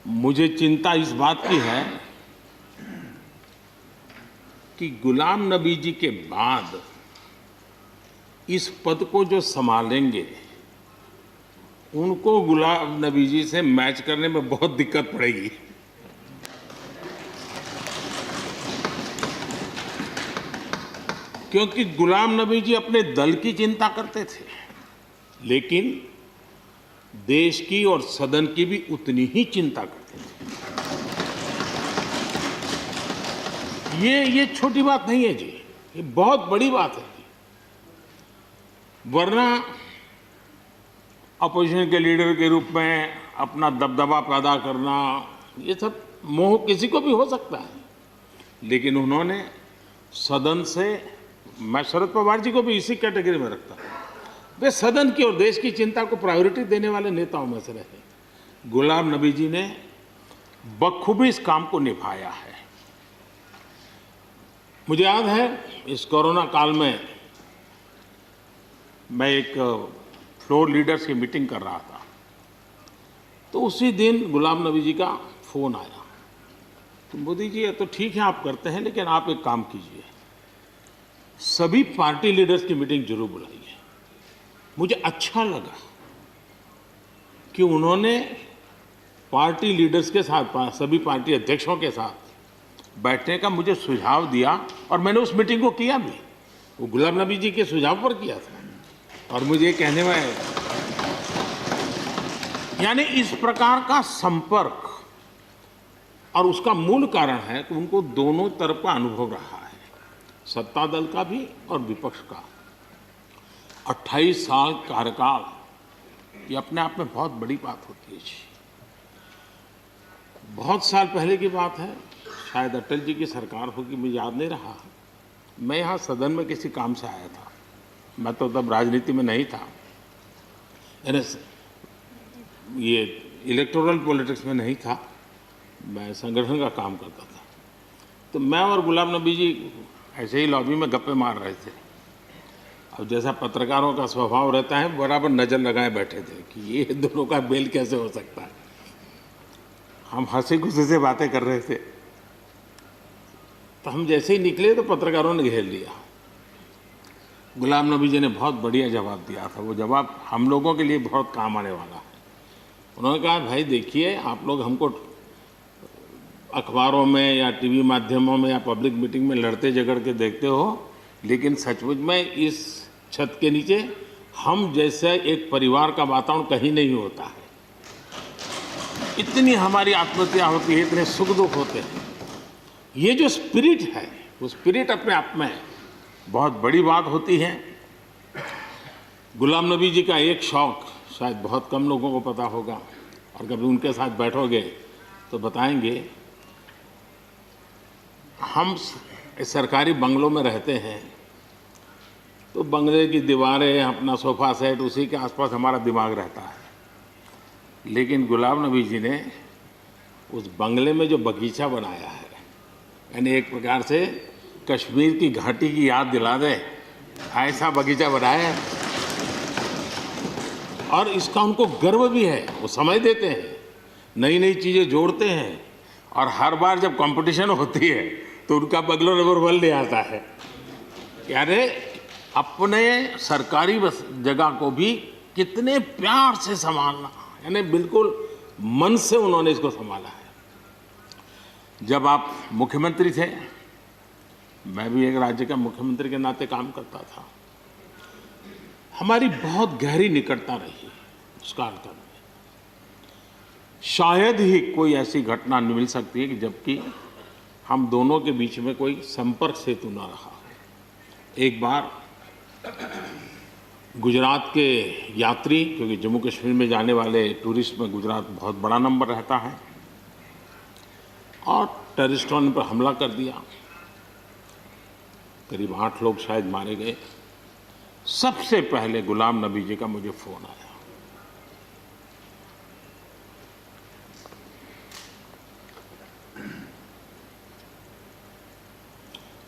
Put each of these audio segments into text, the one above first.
मुझे चिंता इस बात की है कि गुलाम नबी जी के बाद इस पद को जो संभालेंगे उनको गुलाम नबी जी से मैच करने में बहुत दिक्कत पड़ेगी। क्योंकि गुलाम नबी जी अपने दल की चिंता करते थे, लेकिन देश की और सदन की भी उतनी ही चिंता करते थे। ये छोटी बात नहीं है जी, ये बहुत बड़ी बात है जी। वरना अपोजिशन के लीडर के रूप में अपना दबदबा पैदा करना, ये सब मोह किसी को भी हो सकता है, लेकिन उन्होंने सदन से, मैं शरद पवार जी को भी इसी कैटेगरी में रखता हूं, वे सदन की और देश की चिंता को प्रायोरिटी देने वाले नेताओं में से रहे। गुलाम नबी जी ने बखूबी इस काम को निभाया है। मुझे याद है इस कोरोना काल में मैं एक फ्लोर लीडर्स की मीटिंग कर रहा था, तो उसी दिन गुलाम नबी जी का फोन आया। तो मोदी जी ये तो ठीक है आप करते हैं, लेकिन आप एक काम कीजिए, सभी पार्टी लीडर्स की मीटिंग जरूर बुलाइए। मुझे अच्छा लगा कि उन्होंने पार्टी लीडर्स के साथ, सभी पार्टी अध्यक्षों के साथ बैठने का मुझे सुझाव दिया, और मैंने उस मीटिंग को किया भी। वो गुलाम नबी जी के सुझाव पर किया था, और मुझे कहने में, यानी इस प्रकार का संपर्क, और उसका मूल कारण है कि उनको दोनों तरफ का अनुभव रहा है, सत्ता दल का भी और विपक्ष का। 28 साल कार्यकाल, ये अपने आप में बहुत बड़ी बात होती है जी। बहुत साल पहले की बात है, शायद अटल जी की सरकार होगी, मुझे याद नहीं रहा। मैं यहाँ सदन में किसी काम से आया था, मैं तो तब राजनीति में नहीं था, यानी ये इलेक्टोरल पॉलिटिक्स में नहीं था, मैं संगठन का काम करता था। तो मैं और गुलाम नबी जी ऐसे ही लॉबी में गप्पे मार रहे थे। अब जैसा पत्रकारों का स्वभाव रहता है, बराबर नज़र लगाए बैठे थे कि ये दोनों का मेल कैसे हो सकता है। हम हंसी खुशी से बातें कर रहे थे, तो हम जैसे ही निकले तो पत्रकारों ने घेर लिया। गुलाम नबी जी ने बहुत बढ़िया जवाब दिया था, वो जवाब हम लोगों के लिए बहुत काम आने वाला है। उन्होंने कहा, भाई देखिए, आप लोग हमको अखबारों में या टीवी माध्यमों में या पब्लिक मीटिंग में लड़ते झगड़ के देखते हो, लेकिन सचमुच में इस छत के नीचे हम जैसे एक परिवार का वातावरण कहीं नहीं होता है। इतनी हमारी आत्महत्या होती है, इतने सुख दुख होते हैं। ये जो स्पिरिट है, वो स्पिरिट अपने आप में बहुत बड़ी बात होती है। गुलाम नबी जी का एक शौक शायद बहुत कम लोगों को पता होगा, और कभी उनके साथ बैठोगे तो बताएंगे। हम सरकारी बंगलों में रहते हैं, तो बंगले की दीवारें, अपना सोफा सेट, उसी के आसपास हमारा दिमाग रहता है। लेकिन गुलाम नबी जी ने उस बंगले में जो बगीचा बनाया है, यानी एक प्रकार से कश्मीर की घाटी की याद दिला दे, ऐसा बगीचा बनाया है। और इसका उनको गर्व भी है, वो समय देते हैं, नई नई चीज़ें जोड़ते हैं, और हर बार जब कंपटीशन होती है तो उनका बंगला नंबर 1 ले आता है। यानी अपने सरकारी जगह को भी कितने प्यार से संभालना, यानी बिल्कुल मन से उन्होंने इसको संभाला है। जब आप मुख्यमंत्री थे, मैं भी एक राज्य का मुख्यमंत्री के नाते काम करता था, हमारी बहुत गहरी निकटता रही उस कालखंड में। शायद ही कोई ऐसी घटना मिल सकती है कि जबकि हम दोनों के बीच में कोई संपर्क सेतु न रहा हो। एक बार गुजरात के यात्री, क्योंकि जम्मू कश्मीर में जाने वाले टूरिस्ट में गुजरात बहुत बड़ा नंबर रहता है, और टेररिस्टों ने पर हमला कर दिया, करीब 8 लोग शायद मारे गए। सबसे पहले गुलाम नबी जी का मुझे फोन आया,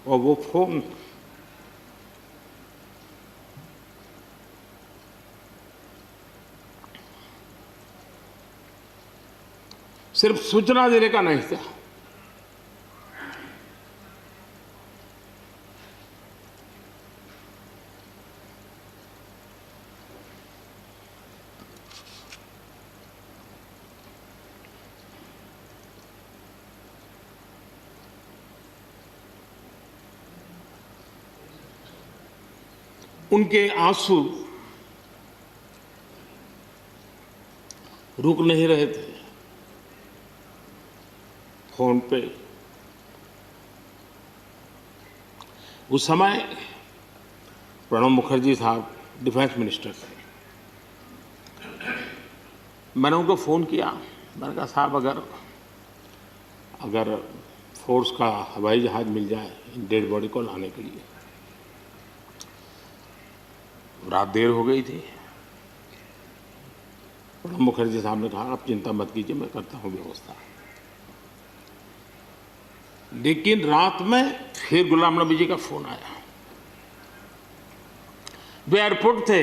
और वो फोन सिर्फ सूचना देने का नहीं था, उनके आंसू रुक नहीं रहे थे। फोन पे उस समय प्रणब मुखर्जी साहब डिफेंस मिनिस्टर थे। मैंने उनको फ़ोन किया, मैंने कहा साहब अगर फोर्स का हवाई जहाज़ मिल जाए डेड बॉडी को लाने के लिए। रात देर हो गई थी। प्रणब मुखर्जी साहब ने कहा आप चिंता मत कीजिए, मैं करता हूँ व्यवस्था। लेकिन रात में फिर गुलाम नबी जी का फोन आया। वे एयरपोर्ट थे।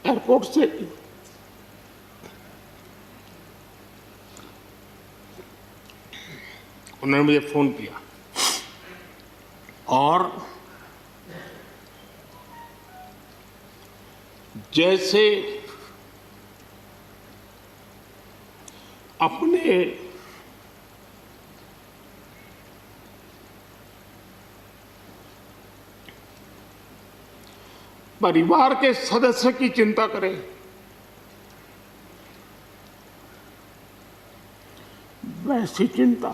एयरपोर्ट से उन्होंने मुझे फोन किया और जैसे अपने परिवार के सदस्य की चिंता करें, वैसी चिंता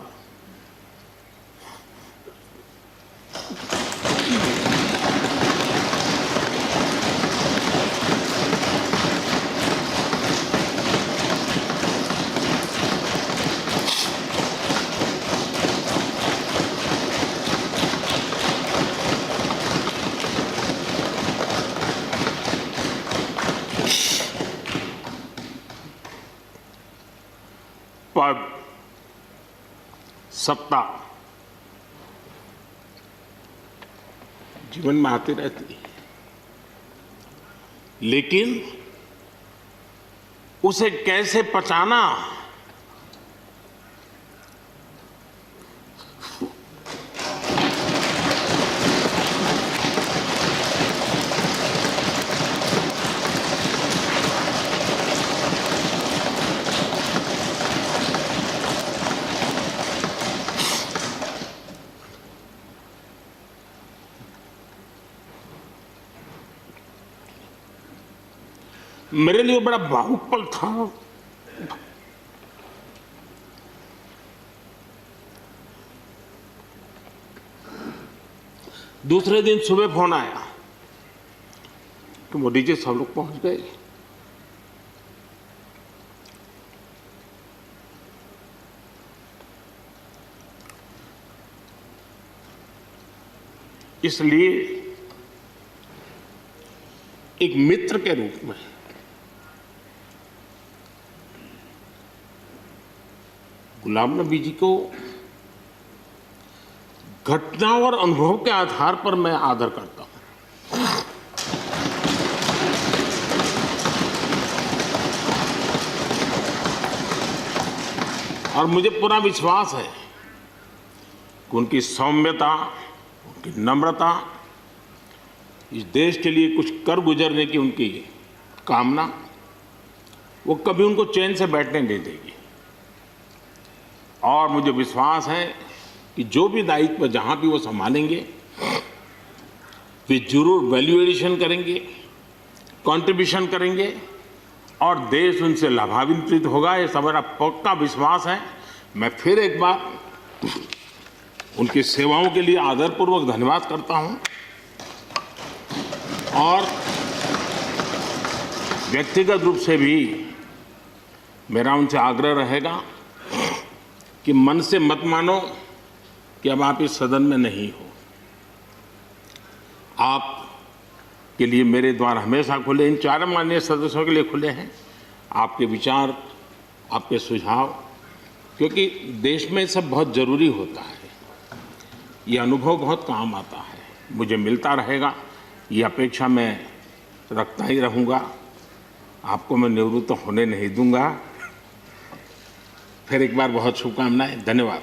पद, सत्ता जीवन में आती रहती है, लेकिन उसे कैसे पचाना, मेरे लिए बड़ा भावुक पल था। दूसरे दिन सुबह फोन आया कि मोदी जी सब लोग पहुंच गए। इसलिए एक मित्र के रूप में गुलाम नबी जी को घटना और अनुभव के आधार पर मैं आदर करता हूं। और मुझे पूरा विश्वास है कि उनकी सौम्यता, उनकी नम्रता, इस देश के लिए कुछ कर गुजरने की उनकी कामना, वो कभी उनको चैन से बैठने नहीं देगी। और मुझे विश्वास है कि जो भी दायित्व जहां भी वो संभालेंगे, वे जरूर वैल्यू एडिशन करेंगे, कंट्रीब्यूशन करेंगे और देश उनसे लाभान्वित होगा। ये सब मेरा पक्का विश्वास है। मैं फिर एक बार उनकी सेवाओं के लिए आदरपूर्वक धन्यवाद करता हूं और व्यक्तिगत रूप से भी मेरा उनसे आग्रह रहेगा कि मन से मत मानो कि अब आप इस सदन में नहीं हो। आप के लिए मेरे द्वार हमेशा खुले, इन चारों माननीय सदस्यों के लिए खुले हैं। आपके विचार, आपके सुझाव, क्योंकि देश में सब बहुत ज़रूरी होता है, ये अनुभव बहुत काम आता है, मुझे मिलता रहेगा, ये अपेक्षा मैं रखता ही रहूँगा। आपको मैं निवृत्त होने नहीं दूंगा। फिर एक बार बहुत शुभकामनाएं, धन्यवाद।